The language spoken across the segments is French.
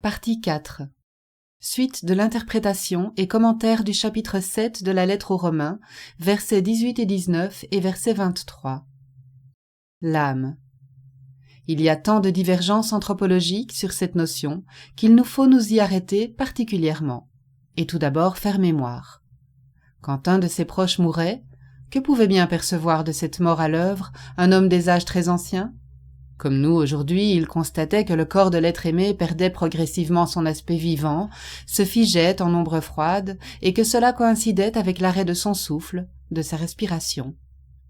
Partie 4. Suite de l'interprétation et commentaire du chapitre 7 de la lettre aux Romains, versets 18 et 19 et verset 23. L'âme. Il y a tant de divergences anthropologiques sur cette notion qu'il nous faut nous y arrêter particulièrement, et tout d'abord faire mémoire. Quand un de ses proches mourait, que pouvait bien percevoir de cette mort à l'œuvre un homme des âges très anciens ? Comme nous, aujourd'hui, il constatait que le corps de l'être aimé perdait progressivement son aspect vivant, se figeait en ombre froide, et que cela coïncidait avec l'arrêt de son souffle, de sa respiration.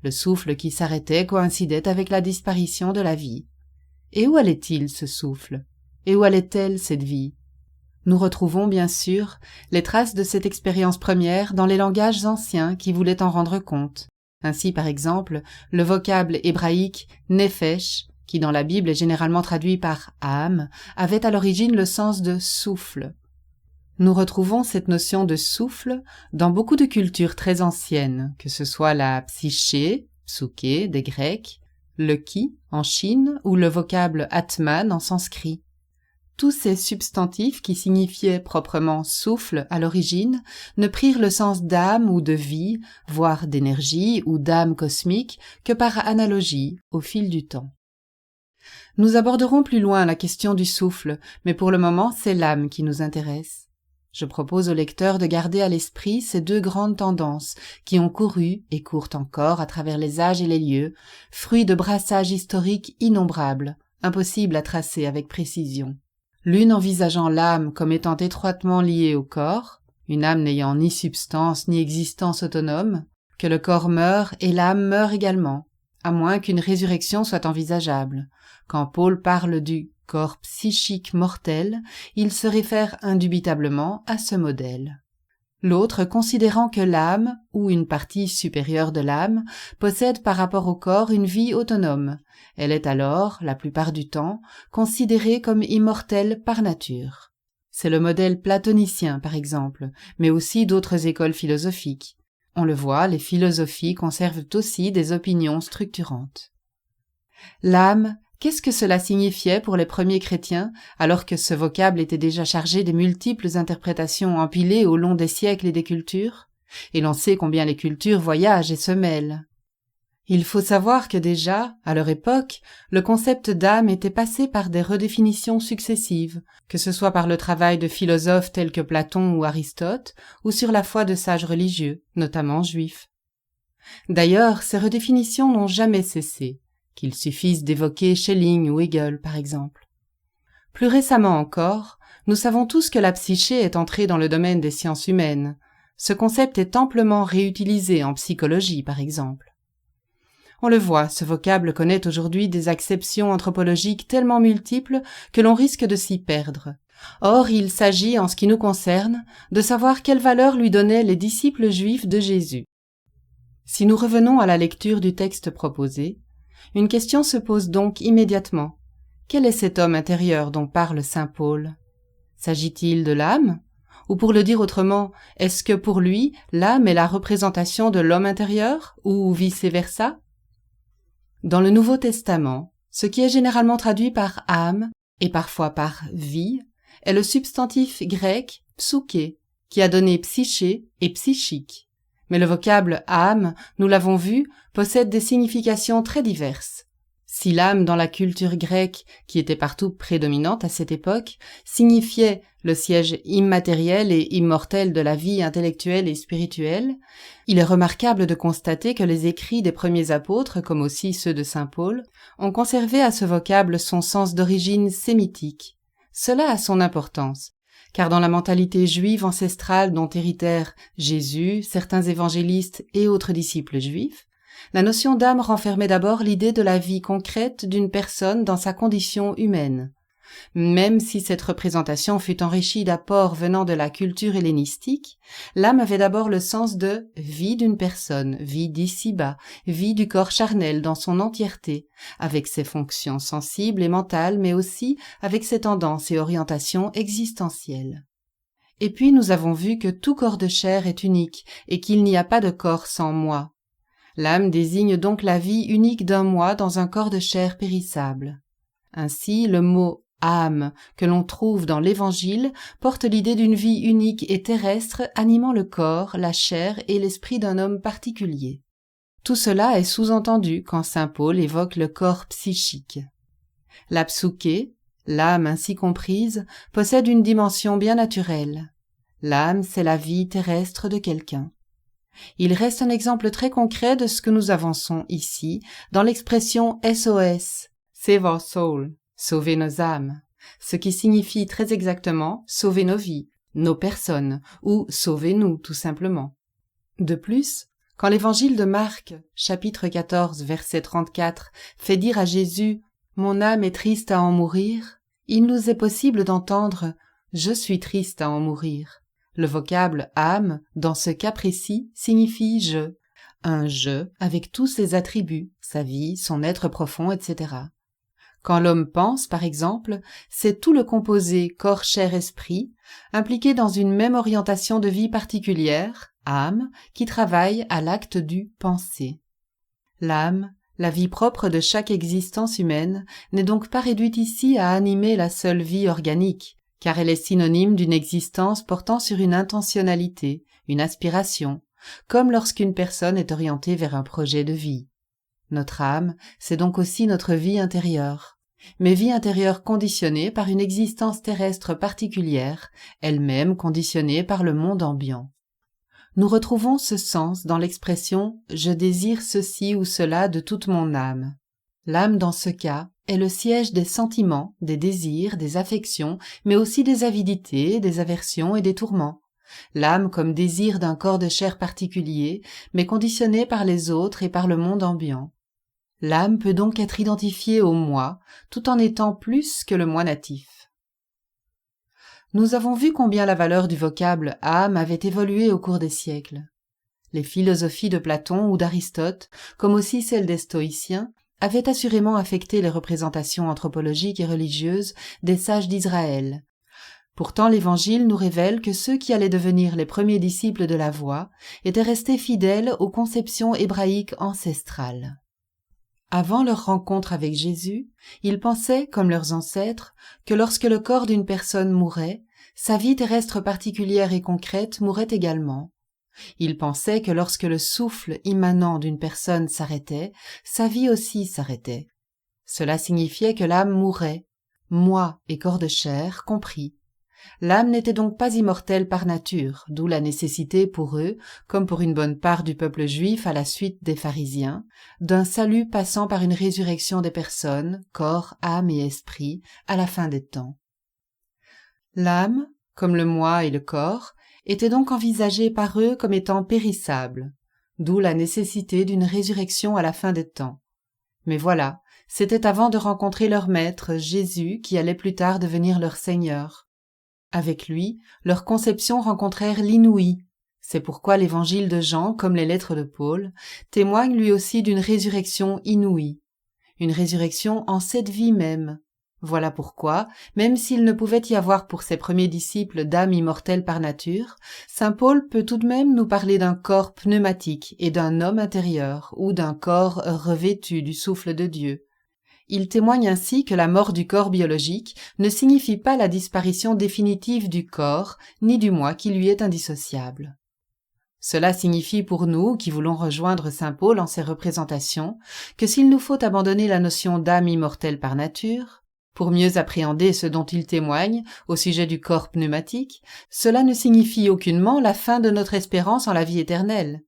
Le souffle qui s'arrêtait coïncidait avec la disparition de la vie. Et où allait-il, ce souffle ? Et où allait-elle, cette vie ? Nous retrouvons, bien sûr, les traces de cette expérience première dans les langages anciens qui voulaient en rendre compte. Ainsi, par exemple, le vocable hébraïque « nefesh », qui dans la Bible est généralement traduit par « âme », avait à l'origine le sens de « souffle ». Nous retrouvons cette notion de souffle dans beaucoup de cultures très anciennes, que ce soit la psyché, psyché des Grecs, le ki en Chine ou le vocable atman en sanskrit. Tous ces substantifs qui signifiaient proprement souffle à l'origine ne prirent le sens d'âme ou de vie, voire d'énergie ou d'âme cosmique que par analogie au fil du temps. Nous aborderons plus loin la question du souffle, mais pour le moment c'est l'âme qui nous intéresse. Je propose au lecteur de garder à l'esprit ces deux grandes tendances qui ont couru et courent encore à travers les âges et les lieux, fruits de brassages historiques innombrables, impossibles à tracer avec précision. L'une envisageant l'âme comme étant étroitement liée au corps, une âme n'ayant ni substance ni existence autonome, que le corps meurt et l'âme meurt également, à moins qu'une résurrection soit envisageable. Quand Paul parle du corps psychique mortel, il se réfère indubitablement à ce modèle. L'autre considérant que l'âme, ou une partie supérieure de l'âme, possède par rapport au corps une vie autonome. Elle est alors, la plupart du temps, considérée comme immortelle par nature. C'est le modèle platonicien, par exemple, mais aussi d'autres écoles philosophiques. On le voit, les philosophies conservent aussi des opinions structurantes. L'âme, qu'est-ce que cela signifiait pour les premiers chrétiens, alors que ce vocable était déjà chargé des multiples interprétations empilées au long des siècles et des cultures ? Et l'on sait combien les cultures voyagent et se mêlent. Il faut savoir que déjà, à leur époque, le concept d'âme était passé par des redéfinitions successives, que ce soit par le travail de philosophes tels que Platon ou Aristote, ou sur la foi de sages religieux, notamment juifs. D'ailleurs, ces redéfinitions n'ont jamais cessé, qu'il suffise d'évoquer Schelling ou Hegel, par exemple. Plus récemment encore, nous savons tous que la psyché est entrée dans le domaine des sciences humaines. Ce concept est amplement réutilisé en psychologie, par exemple. On le voit, ce vocable connaît aujourd'hui des acceptions anthropologiques tellement multiples que l'on risque de s'y perdre. Or, il s'agit, en ce qui nous concerne, de savoir quelle valeur lui donnaient les disciples juifs de Jésus. Si nous revenons à la lecture du texte proposé, une question se pose donc immédiatement. Quel est cet homme intérieur dont parle saint Paul ? S'agit-il de l'âme ? Ou pour le dire autrement, est-ce que pour lui, l'âme est la représentation de l'homme intérieur, ou vice-versa ? Dans le Nouveau Testament, ce qui est généralement traduit par âme et parfois par vie est le substantif grec psyché, qui a donné psyché et psychique. Mais le vocable âme, nous l'avons vu, possède des significations très diverses. Si l'âme dans la culture grecque, qui était partout prédominante à cette époque, signifiait le siège immatériel et immortel de la vie intellectuelle et spirituelle, il est remarquable de constater que les écrits des premiers apôtres, comme aussi ceux de saint Paul, ont conservé à ce vocable son sens d'origine sémitique. Cela a son importance, car dans la mentalité juive ancestrale dont héritèrent Jésus, certains évangélistes et autres disciples juifs, la notion d'âme renfermait d'abord l'idée de la vie concrète d'une personne dans sa condition humaine. Même si cette représentation fut enrichie d'apports venant de la culture hellénistique, l'âme avait d'abord le sens de vie d'une personne, vie d'ici-bas, vie du corps charnel dans son entièreté, avec ses fonctions sensibles et mentales, mais aussi avec ses tendances et orientations existentielles. Et puis nous avons vu que tout corps de chair est unique et qu'il n'y a pas de corps sans moi. L'âme désigne donc la vie unique d'un moi dans un corps de chair périssable. Ainsi, le mot âme que l'on trouve dans l'Évangile porte l'idée d'une vie unique et terrestre animant le corps, la chair et l'esprit d'un homme particulier. Tout cela est sous-entendu quand saint Paul évoque le corps psychique. La psuché, l'âme ainsi comprise, possède une dimension bien naturelle. L'âme, c'est la vie terrestre de quelqu'un. Il reste un exemple très concret de ce que nous avançons ici dans l'expression SOS, Save our soul, sauver nos âmes, ce qui signifie très exactement sauver nos vies, nos personnes, ou sauvez-nous tout simplement. De plus, quand l'évangile de Marc, chapitre 14, verset 34, fait dire à Jésus « Mon âme est triste à en mourir », il nous est possible d'entendre « Je suis triste à en mourir ». Le vocable « âme », dans ce cas précis, signifie « je », un « je » avec tous ses attributs, sa vie, son être profond, etc. Quand l'homme pense, par exemple, c'est tout le composé corps, chair, esprit, impliqué dans une même orientation de vie particulière, âme, qui travaille à l'acte du penser. L'âme, la vie propre de chaque existence humaine, n'est donc pas réduite ici à animer la seule vie organique, car elle est synonyme d'une existence portant sur une intentionnalité, une aspiration, comme lorsqu'une personne est orientée vers un projet de vie. Notre âme, c'est donc aussi notre vie intérieure, mais vie intérieure conditionnée par une existence terrestre particulière, elle-même conditionnée par le monde ambiant. Nous retrouvons ce sens dans l'expression « je désire ceci ou cela de toute mon âme ». L'âme, dans ce cas, est le siège des sentiments, des désirs, des affections, mais aussi des avidités, des aversions et des tourments. L'âme comme désir d'un corps de chair particulier, mais conditionné par les autres et par le monde ambiant. L'âme peut donc être identifiée au moi, tout en étant plus que le moi natif. Nous avons vu combien la valeur du vocable « âme » avait évolué au cours des siècles. Les philosophies de Platon ou d'Aristote, comme aussi celles des stoïciens, avaient assurément affecté les représentations anthropologiques et religieuses des sages d'Israël. Pourtant l'Évangile nous révèle que ceux qui allaient devenir les premiers disciples de la Voie étaient restés fidèles aux conceptions hébraïques ancestrales. Avant leur rencontre avec Jésus, ils pensaient, comme leurs ancêtres, que lorsque le corps d'une personne mourait, sa vie terrestre particulière et concrète mourait également. Ils pensaient que lorsque le souffle immanent d'une personne s'arrêtait, sa vie aussi s'arrêtait. Cela signifiait que l'âme mourait, moi et corps de chair compris. L'âme n'était donc pas immortelle par nature, d'où la nécessité pour eux, comme pour une bonne part du peuple juif à la suite des pharisiens, d'un salut passant par une résurrection des personnes, corps, âme et esprit, à la fin des temps. L'âme, comme le moi et le corps, était donc envisagée par eux comme étant périssable, d'où la nécessité d'une résurrection à la fin des temps. Mais voilà, c'était avant de rencontrer leur maître, Jésus, qui allait plus tard devenir leur Seigneur. Avec lui, leurs conceptions rencontrèrent l'inouï. C'est pourquoi l'évangile de Jean, comme les lettres de Paul, témoigne lui aussi d'une résurrection inouïe. Une résurrection en cette vie même. Voilà pourquoi, même s'il ne pouvait y avoir pour ses premiers disciples d'âme immortelle par nature, saint Paul peut tout de même nous parler d'un corps pneumatique et d'un homme intérieur, ou d'un corps revêtu du souffle de Dieu. Il témoigne ainsi que la mort du corps biologique ne signifie pas la disparition définitive du corps, ni du moi qui lui est indissociable. Cela signifie pour nous, qui voulons rejoindre saint Paul en ses représentations, que s'il nous faut abandonner la notion d'âme immortelle par nature, pour mieux appréhender ce dont il témoigne au sujet du corps pneumatique, cela ne signifie aucunement la fin de notre espérance en la vie éternelle.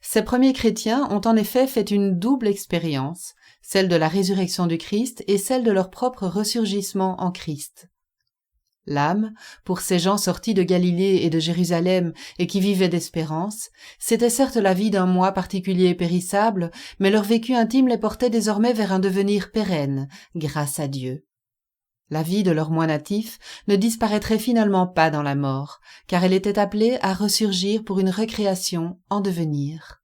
Ces premiers chrétiens ont en effet fait une double expérience, celle de la résurrection du Christ et celle de leur propre ressurgissement en Christ. L'âme, pour ces gens sortis de Galilée et de Jérusalem et qui vivaient d'espérance, c'était certes la vie d'un moi particulier et périssable, mais leur vécu intime les portait désormais vers un devenir pérenne, grâce à Dieu. La vie de leur moi natif ne disparaîtrait finalement pas dans la mort, car elle était appelée à ressurgir pour une recréation en devenir.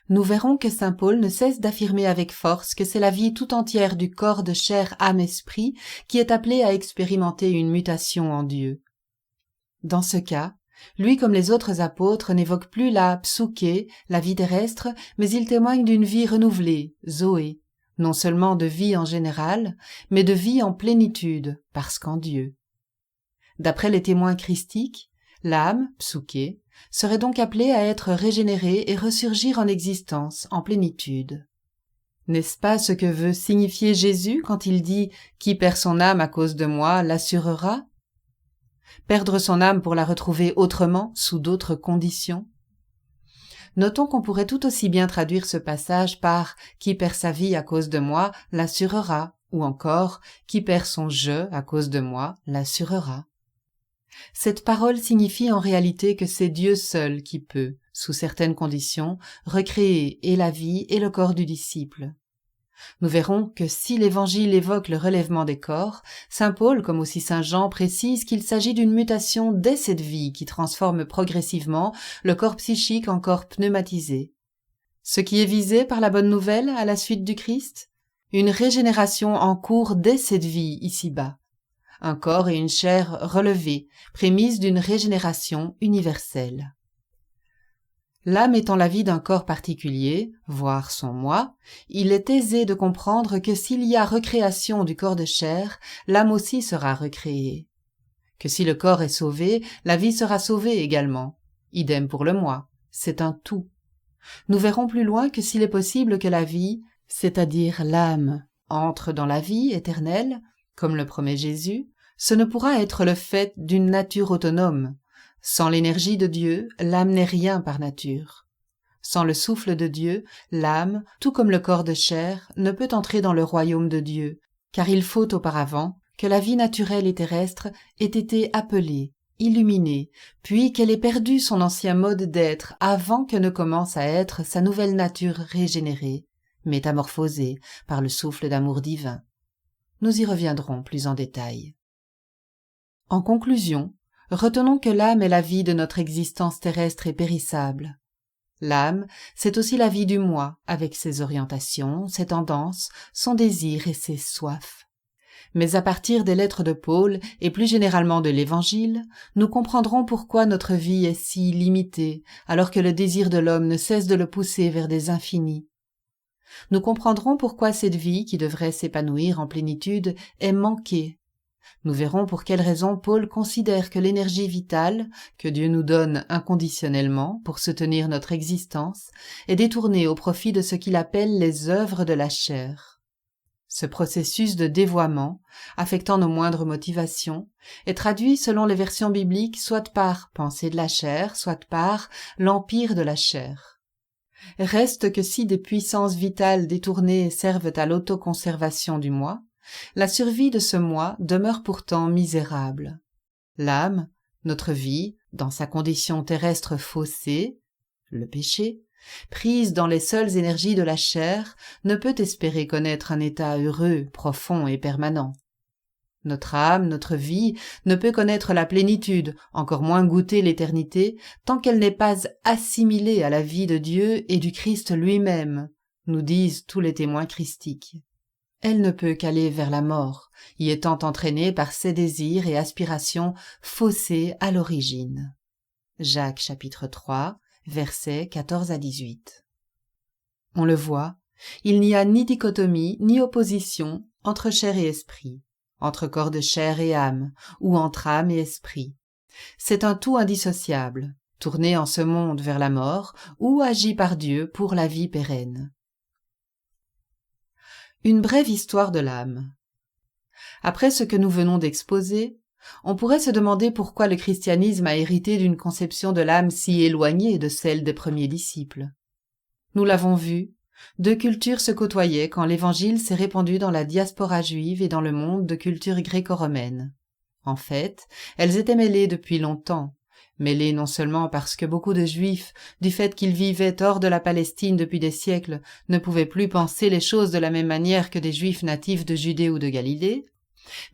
Nous verrons que saint Paul ne cesse d'affirmer avec force que c'est la vie tout entière du corps de chair, âme, esprit qui est appelée à expérimenter une mutation en Dieu. Dans ce cas, lui comme les autres apôtres n'évoque plus la psuché, la vie terrestre, mais il témoigne d'une vie renouvelée, zoé, non seulement de vie en général, mais de vie en plénitude, parce qu'en Dieu. D'après les témoins christiques, l'âme, psyché, serait donc appelée à être régénérée et ressurgir en existence, en plénitude. N'est-ce pas ce que veut signifier Jésus quand il dit « Qui perd son âme à cause de moi l'assurera » ? Perdre son âme pour la retrouver autrement, sous d'autres conditions ? Notons qu'on pourrait tout aussi bien traduire ce passage par « Qui perd sa vie à cause de moi l'assurera » ou encore « Qui perd son je à cause de moi l'assurera ». Cette parole signifie en réalité que c'est Dieu seul qui peut, sous certaines conditions, recréer et la vie et le corps du disciple. Nous verrons que si l'Évangile évoque le relèvement des corps, saint Paul comme aussi saint Jean précise qu'il s'agit d'une mutation dès cette vie qui transforme progressivement le corps psychique en corps pneumatisé. Ce qui est visé par la bonne nouvelle à la suite du Christ ? Une régénération en cours dès cette vie ici-bas. Un corps et une chair relevés, prémisse d'une régénération universelle. L'âme étant la vie d'un corps particulier, voire son moi, il est aisé de comprendre que s'il y a recréation du corps de chair, l'âme aussi sera recréée. Que si le corps est sauvé, la vie sera sauvée également. Idem pour le moi, c'est un tout. Nous verrons plus loin que s'il est possible que la vie, c'est-à-dire l'âme, entre dans la vie éternelle, comme le promet Jésus, ce ne pourra être le fait d'une nature autonome. Sans l'énergie de Dieu, l'âme n'est rien par nature. Sans le souffle de Dieu, l'âme, tout comme le corps de chair, ne peut entrer dans le royaume de Dieu, car il faut auparavant que la vie naturelle et terrestre ait été appelée, illuminée, puis qu'elle ait perdu son ancien mode d'être avant que ne commence à être sa nouvelle nature régénérée, métamorphosée par le souffle d'amour divin. Nous y reviendrons plus en détail. En conclusion, retenons que l'âme est la vie de notre existence terrestre et périssable. L'âme, c'est aussi la vie du moi, avec ses orientations, ses tendances, son désir et ses soifs. Mais à partir des lettres de Paul, et plus généralement de l'Évangile, nous comprendrons pourquoi notre vie est si limitée, alors que le désir de l'homme ne cesse de le pousser vers des infinis. Nous comprendrons pourquoi cette vie, qui devrait s'épanouir en plénitude, est manquée. Nous verrons pour quelles raisons Paul considère que l'énergie vitale, que Dieu nous donne inconditionnellement pour soutenir notre existence, est détournée au profit de ce qu'il appelle les œuvres de la chair. Ce processus de dévoiement, affectant nos moindres motivations, est traduit selon les versions bibliques soit par pensée de la chair, soit par l'empire de la chair. Reste que si des puissances vitales détournées servent à l'autoconservation du moi, la survie de ce moi demeure pourtant misérable. L'âme, notre vie, dans sa condition terrestre faussée, le péché, prise dans les seules énergies de la chair, ne peut espérer connaître un état heureux, profond et permanent. Notre âme, notre vie, ne peut connaître la plénitude, encore moins goûter l'éternité, tant qu'elle n'est pas assimilée à la vie de Dieu et du Christ lui-même, nous disent tous les témoins christiques. Elle ne peut qu'aller vers la mort, y étant entraînée par ses désirs et aspirations faussés à l'origine. Jacques chapitre 3, versets 14 à 18. On le voit, il n'y a ni dichotomie ni opposition entre chair et esprit, entre corps de chair et âme, ou entre âme et esprit. C'est un tout indissociable, tourné en ce monde vers la mort, ou agi par Dieu pour la vie pérenne. Une brève histoire de l'âme. Après ce que nous venons d'exposer, on pourrait se demander pourquoi le christianisme a hérité d'une conception de l'âme si éloignée de celle des premiers disciples. Nous l'avons vu, deux cultures se côtoyaient quand l'Évangile s'est répandu dans la diaspora juive et dans le monde de culture gréco-romaine. En fait, elles étaient mêlées depuis longtemps, mêlées non seulement parce que beaucoup de Juifs, du fait qu'ils vivaient hors de la Palestine depuis des siècles, ne pouvaient plus penser les choses de la même manière que des Juifs natifs de Judée ou de Galilée,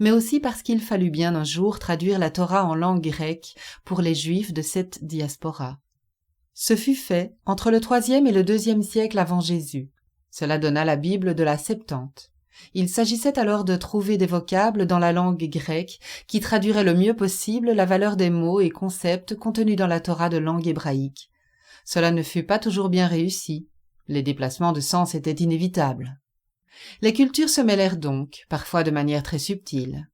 mais aussi parce qu'il fallut bien un jour traduire la Torah en langue grecque pour les Juifs de cette diaspora. Ce fut fait entre le IIIe et le IIe siècle avant Jésus. Cela donna la Bible de la Septante. Il s'agissait alors de trouver des vocables dans la langue grecque qui traduiraient le mieux possible la valeur des mots et concepts contenus dans la Torah de langue hébraïque. Cela ne fut pas toujours bien réussi. Les déplacements de sens étaient inévitables. Les cultures se mêlèrent donc, parfois de manière très subtile.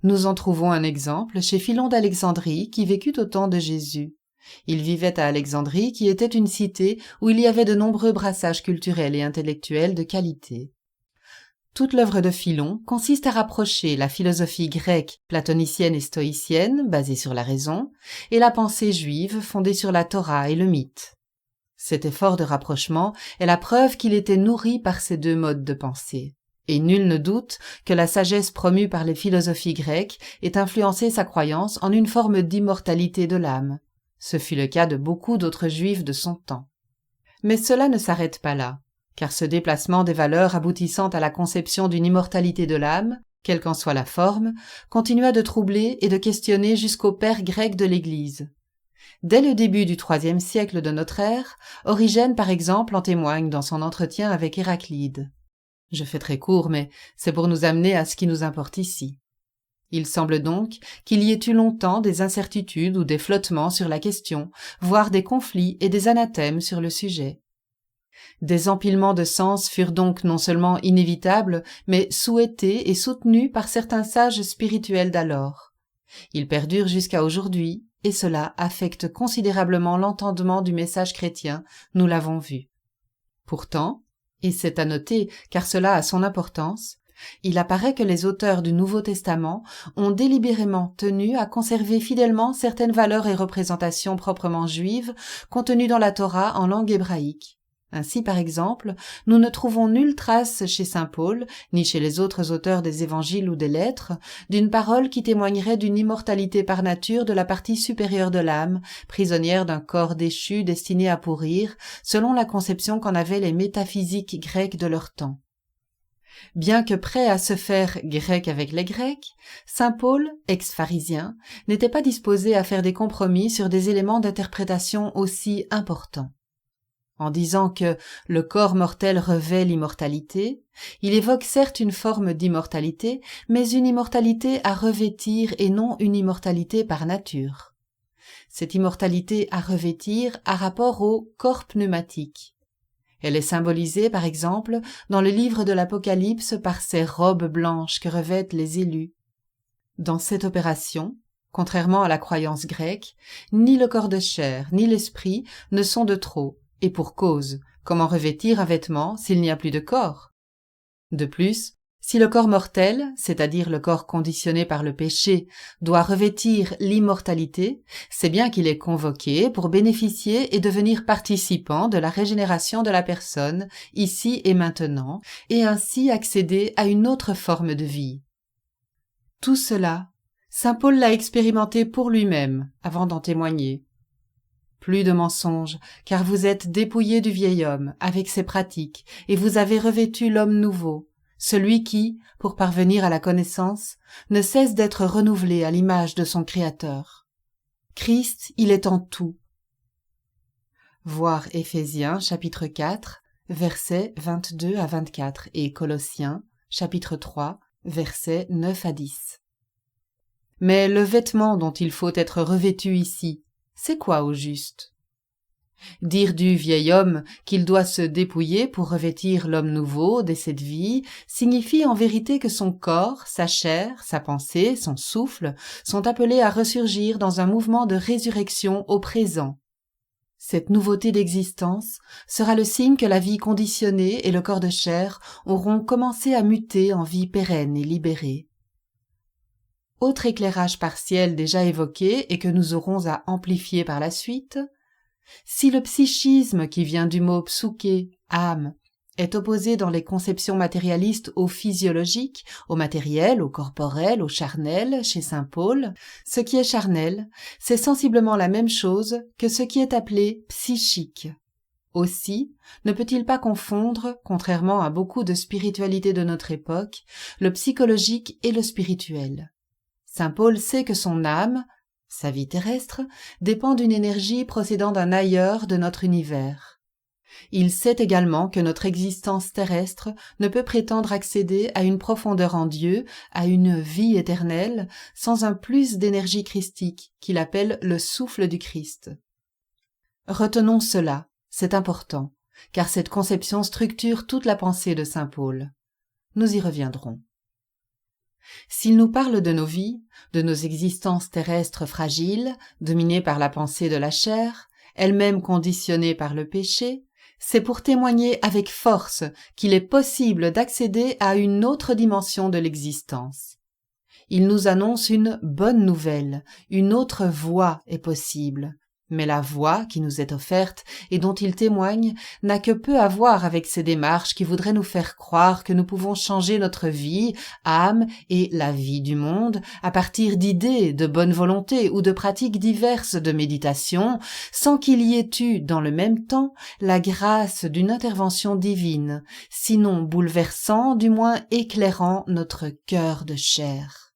Nous en trouvons un exemple chez Philon d'Alexandrie qui vécut au temps de Jésus. Il vivait à Alexandrie qui était une cité où il y avait de nombreux brassages culturels et intellectuels de qualité. Toute l'œuvre de Philon consiste à rapprocher la philosophie grecque, platonicienne et stoïcienne, basée sur la raison, et la pensée juive fondée sur la Torah et le mythe. Cet effort de rapprochement est la preuve qu'il était nourri par ces deux modes de pensée. Et nul ne doute que la sagesse promue par les philosophies grecques ait influencé sa croyance en une forme d'immortalité de l'âme. Ce fut le cas de beaucoup d'autres juifs de son temps. Mais cela ne s'arrête pas là, car ce déplacement des valeurs aboutissant à la conception d'une immortalité de l'âme, quelle qu'en soit la forme, continua de troubler et de questionner jusqu'aux pères grecs de l'Église. Dès le début du IIIe siècle de notre ère, Origène par exemple en témoigne dans son entretien avec Héraclide. Je fais très court, mais c'est pour nous amener à ce qui nous importe ici. Il semble donc qu'il y ait eu longtemps des incertitudes ou des flottements sur la question, voire des conflits et des anathèmes sur le sujet. Des empilements de sens furent donc non seulement inévitables, mais souhaités et soutenus par certains sages spirituels d'alors. Ils perdurent jusqu'à aujourd'hui, et cela affecte considérablement l'entendement du message chrétien, nous l'avons vu. Pourtant, et c'est à noter car cela a son importance, il apparaît que les auteurs du Nouveau Testament ont délibérément tenu à conserver fidèlement certaines valeurs et représentations proprement juives contenues dans la Torah en langue hébraïque. Ainsi, par exemple, nous ne trouvons nulle trace chez saint Paul, ni chez les autres auteurs des évangiles ou des lettres, d'une parole qui témoignerait d'une immortalité par nature de la partie supérieure de l'âme, prisonnière d'un corps déchu destiné à pourrir, selon la conception qu'en avaient les métaphysiques grecs de leur temps. Bien que prêt à se faire grec avec les Grecs, saint Paul, ex-pharisien, n'était pas disposé à faire des compromis sur des éléments d'interprétation aussi importants. En disant que le corps mortel revêt l'immortalité, il évoque certes une forme d'immortalité, mais une immortalité à revêtir et non une immortalité par nature. Cette immortalité à revêtir a rapport au corps pneumatique. Elle est symbolisée, par exemple, dans le livre de l'Apocalypse par ces robes blanches que revêtent les élus. Dans cette opération, contrairement à la croyance grecque, ni le corps de chair, ni l'esprit ne sont de trop, et pour cause, comment revêtir un vêtement s'il n'y a plus de corps? De plus, si le corps mortel, c'est-à-dire le corps conditionné par le péché, doit revêtir l'immortalité, c'est bien qu'il est convoqué pour bénéficier et devenir participant de la régénération de la personne, ici et maintenant, et ainsi accéder à une autre forme de vie. Tout cela, saint Paul l'a expérimenté pour lui-même, avant d'en témoigner. Plus de mensonges, car vous êtes dépouillés du vieil homme, avec ses pratiques, et vous avez revêtu l'homme nouveau, celui qui, pour parvenir à la connaissance, ne cesse d'être renouvelé à l'image de son Créateur. Christ, il est en tout. Voir Éphésiens, chapitre 4, versets 22 à 24, et Colossiens, chapitre 3, versets 9 à 10. Mais le vêtement dont il faut être revêtu ici, c'est quoi au juste? Dire du vieil homme qu'il doit se dépouiller pour revêtir l'homme nouveau dès cette vie signifie en vérité que son corps, sa chair, sa pensée, son souffle sont appelés à ressurgir dans un mouvement de résurrection au présent. Cette nouveauté d'existence sera le signe que la vie conditionnée et le corps de chair auront commencé à muter en vie pérenne et libérée. Autre éclairage partiel déjà évoqué et que nous aurons à amplifier par la suite, si le psychisme qui vient du mot psyché, âme, est opposé dans les conceptions matérialistes au physiologique, au matériel, au corporel, au charnel, chez saint Paul, ce qui est charnel, c'est sensiblement la même chose que ce qui est appelé psychique. Aussi, ne peut-il pas confondre, contrairement à beaucoup de spiritualités de notre époque, le psychologique et le spirituel. Saint Paul sait que son âme, sa vie terrestre, dépend d'une énergie procédant d'un ailleurs de notre univers. Il sait également que notre existence terrestre ne peut prétendre accéder à une profondeur en Dieu, à une vie éternelle, sans un plus d'énergie christique qu'il appelle le souffle du Christ. Retenons cela, c'est important, car cette conception structure toute la pensée de saint Paul. Nous y reviendrons. S'il nous parle de nos vies, de nos existences terrestres fragiles, dominées par la pensée de la chair, elle-même conditionnée par le péché, c'est pour témoigner avec force qu'il est possible d'accéder à une autre dimension de l'existence. Il nous annonce une bonne nouvelle, une autre voie est possible. Mais la voie qui nous est offerte et dont il témoigne n'a que peu à voir avec ces démarches qui voudraient nous faire croire que nous pouvons changer notre vie, âme et la vie du monde à partir d'idées, de bonne volonté ou de pratiques diverses de méditation, sans qu'il y ait eu dans le même temps la grâce d'une intervention divine, sinon bouleversant, du moins éclairant notre cœur de chair.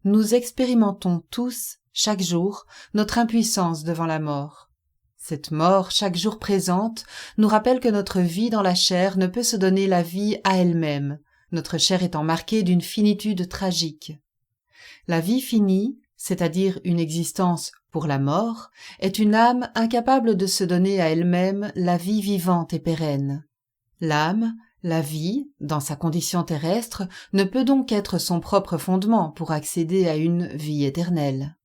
Nous expérimentons tous chaque jour, notre impuissance devant la mort. Cette mort, chaque jour présente, nous rappelle que notre vie dans la chair ne peut se donner la vie à elle-même, notre chair étant marquée d'une finitude tragique. La vie finie, c'est-à-dire une existence pour la mort, est une âme incapable de se donner à elle-même la vie vivante et pérenne. L'âme, la vie, dans sa condition terrestre, ne peut donc être son propre fondement pour accéder à une vie éternelle.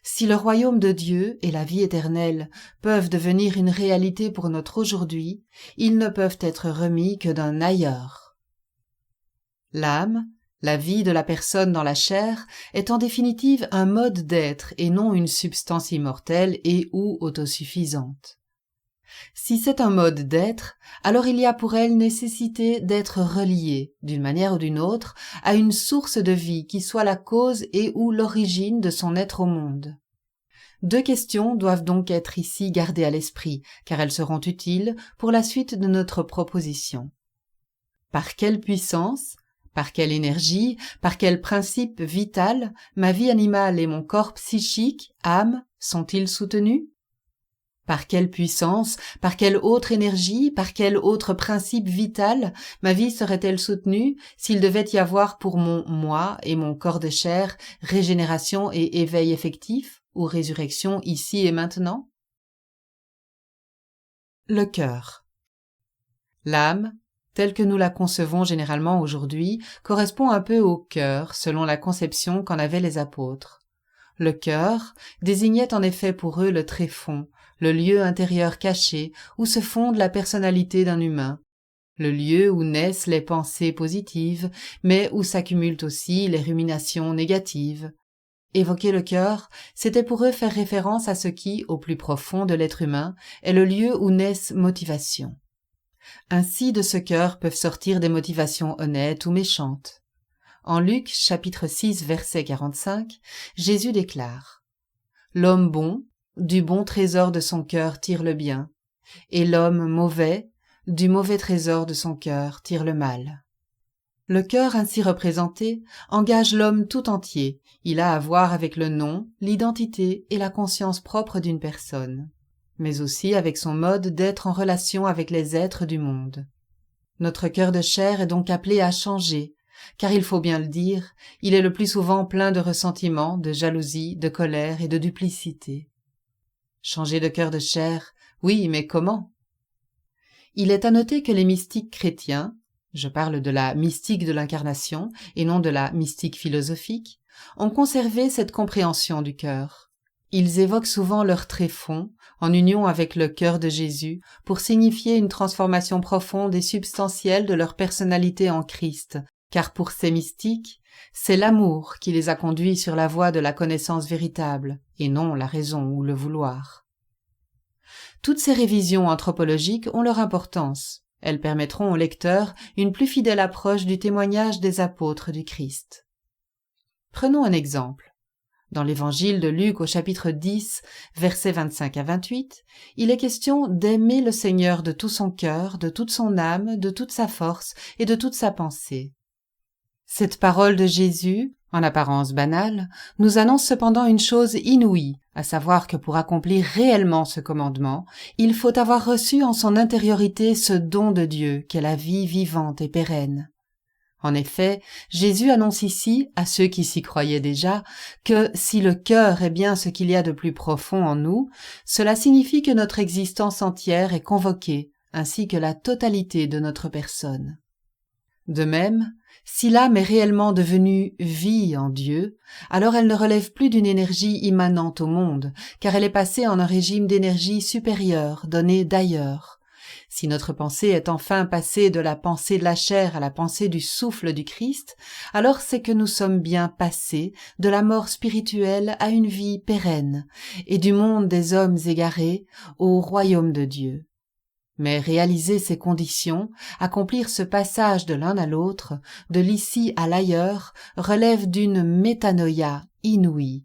Si le royaume de Dieu et la vie éternelle peuvent devenir une réalité pour notre aujourd'hui, ils ne peuvent être remis que d'un ailleurs. L'âme, la vie de la personne dans la chair, est en définitive un mode d'être et non une substance immortelle et ou autosuffisante. Si c'est un mode d'être, alors il y a pour elle nécessité d'être reliée, d'une manière ou d'une autre, à une source de vie qui soit la cause et ou l'origine de son être au monde. Deux questions doivent donc être ici gardées à l'esprit, car elles seront utiles pour la suite de notre proposition. Par quelle puissance, par quelle énergie, par quel principe vital ma vie animale et mon corps psychique, âme, sont-ils soutenus ? Par quelle puissance, par quelle autre énergie, par quel autre principe vital ma vie serait-elle soutenue s'il devait y avoir pour mon moi et mon corps de chair régénération et éveil effectif ou résurrection ici et maintenant ? Le cœur. L'âme, telle que nous la concevons généralement aujourd'hui, correspond un peu au cœur selon la conception qu'en avaient les apôtres. Le cœur désignait en effet pour eux le tréfonds, le lieu intérieur caché où se fonde la personnalité d'un humain, le lieu où naissent les pensées positives, mais où s'accumulent aussi les ruminations négatives. Évoquer le cœur, c'était pour eux faire référence à ce qui, au plus profond de l'être humain, est le lieu où naissent motivations. Ainsi de ce cœur peuvent sortir des motivations honnêtes ou méchantes. En Luc, chapitre 6, verset 45, Jésus déclare « L'homme bon, du bon trésor de son cœur tire le bien, et l'homme mauvais, du mauvais trésor de son cœur tire le mal. » Le cœur ainsi représenté engage l'homme tout entier, il a à voir avec le nom, l'identité et la conscience propre d'une personne, mais aussi avec son mode d'être en relation avec les êtres du monde. Notre cœur de chair est donc appelé à changer, car il faut bien le dire, il est le plus souvent plein de ressentiment, de jalousie, de colère et de duplicité. Changer de cœur de chair, oui, mais comment ? Il est à noter que les mystiques chrétiens, je parle de la mystique de l'incarnation et non de la mystique philosophique, ont conservé cette compréhension du cœur. Ils évoquent souvent leur tréfonds, en union avec le cœur de Jésus, pour signifier une transformation profonde et substantielle de leur personnalité en Christ, car pour ces mystiques, c'est l'amour qui les a conduits sur la voie de la connaissance véritable, et non la raison ou le vouloir. Toutes ces révisions anthropologiques ont leur importance. Elles permettront au lecteur une plus fidèle approche du témoignage des apôtres du Christ. Prenons un exemple. Dans l'évangile de Luc au chapitre 10, versets 25 à 28, il est question d'aimer le Seigneur de tout son cœur, de toute son âme, de toute sa force et de toute sa pensée. Cette parole de Jésus, en apparence banale, nous annonce cependant une chose inouïe, à savoir que pour accomplir réellement ce commandement, il faut avoir reçu en son intériorité ce don de Dieu qu'est la vie vivante et pérenne. En effet, Jésus annonce ici, à ceux qui s'y croyaient déjà, que si le cœur est bien ce qu'il y a de plus profond en nous, cela signifie que notre existence entière est convoquée, ainsi que la totalité de notre personne. De même, si l'âme est réellement devenue vie en Dieu, alors elle ne relève plus d'une énergie immanente au monde, car elle est passée en un régime d'énergie supérieure, donnée d'ailleurs. Si notre pensée est enfin passée de la pensée de la chair à la pensée du souffle du Christ, alors c'est que nous sommes bien passés de la mort spirituelle à une vie pérenne, et du monde des hommes égarés au royaume de Dieu. Mais réaliser ces conditions, accomplir ce passage de l'un à l'autre, de l'ici à l'ailleurs, relève d'une métanoïa inouïe.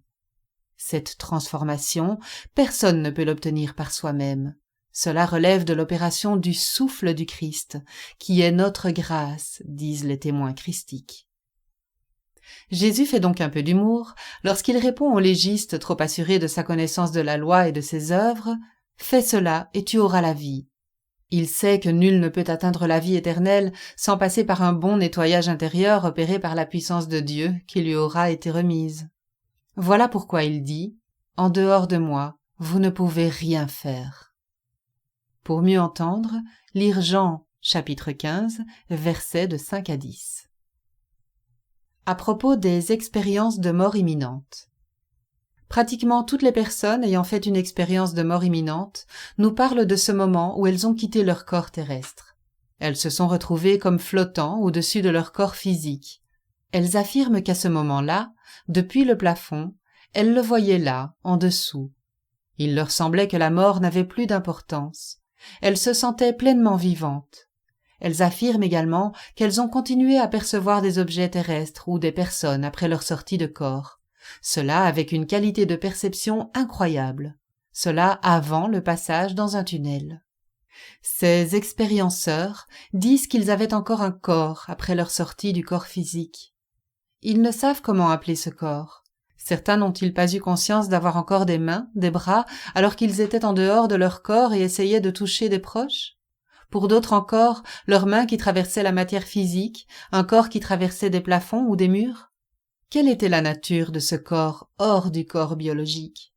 Cette transformation, personne ne peut l'obtenir par soi-même. Cela relève de l'opération du souffle du Christ, qui est notre grâce, disent les témoins christiques. Jésus fait donc un peu d'humour lorsqu'il répond au légiste trop assuré de sa connaissance de la loi et de ses œuvres « Fais cela et tu auras la vie ». Il sait que nul ne peut atteindre la vie éternelle sans passer par un bon nettoyage intérieur opéré par la puissance de Dieu qui lui aura été remise. Voilà pourquoi il dit « En dehors de moi, vous ne pouvez rien faire ». Pour mieux entendre, lire Jean, chapitre 15, versets de 5 à 10. À propos des expériences de mort imminente. Pratiquement toutes les personnes ayant fait une expérience de mort imminente nous parlent de ce moment où elles ont quitté leur corps terrestre. Elles se sont retrouvées comme flottant au-dessus de leur corps physique. Elles affirment qu'à ce moment-là, depuis le plafond, elles le voyaient là, en dessous. Il leur semblait que la mort n'avait plus d'importance. Elles se sentaient pleinement vivantes. Elles affirment également qu'elles ont continué à percevoir des objets terrestres ou des personnes après leur sortie de corps. Cela avec une qualité de perception incroyable. Cela avant le passage dans un tunnel. Ces expérienceurs disent qu'ils avaient encore un corps après leur sortie du corps physique. Ils ne savent comment appeler ce corps. Certains n'ont-ils pas eu conscience d'avoir encore des mains, des bras, alors qu'ils étaient en dehors de leur corps et essayaient de toucher des proches ? Pour d'autres encore, leurs mains qui traversaient la matière physique, un corps qui traversait des plafonds ou des murs ? Quelle était la nature de ce corps hors du corps biologique ?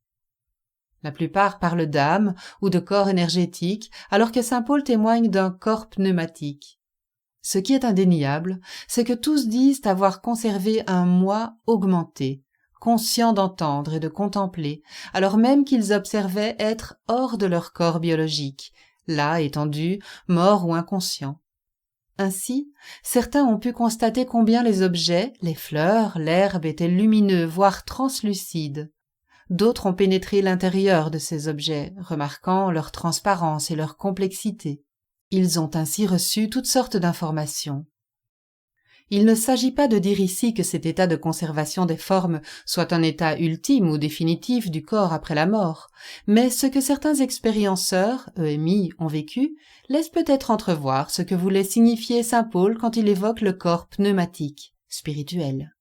La plupart parlent d'âme ou de corps énergétique, alors que saint Paul témoigne d'un corps pneumatique. Ce qui est indéniable, c'est que tous disent avoir conservé un moi augmenté, conscient d'entendre et de contempler, alors même qu'ils observaient être hors de leur corps biologique, là étendus, morts ou inconscients. Ainsi, certains ont pu constater combien les objets, les fleurs, l'herbe étaient lumineux, voire translucides. D'autres ont pénétré l'intérieur de ces objets, remarquant leur transparence et leur complexité. Ils ont ainsi reçu toutes sortes d'informations. Il ne s'agit pas de dire ici que cet état de conservation des formes soit un état ultime ou définitif du corps après la mort, mais ce que certains expérienceurs, EMI, ont vécu, laisse peut-être entrevoir ce que voulait signifier saint Paul quand il évoque le corps pneumatique, spirituel.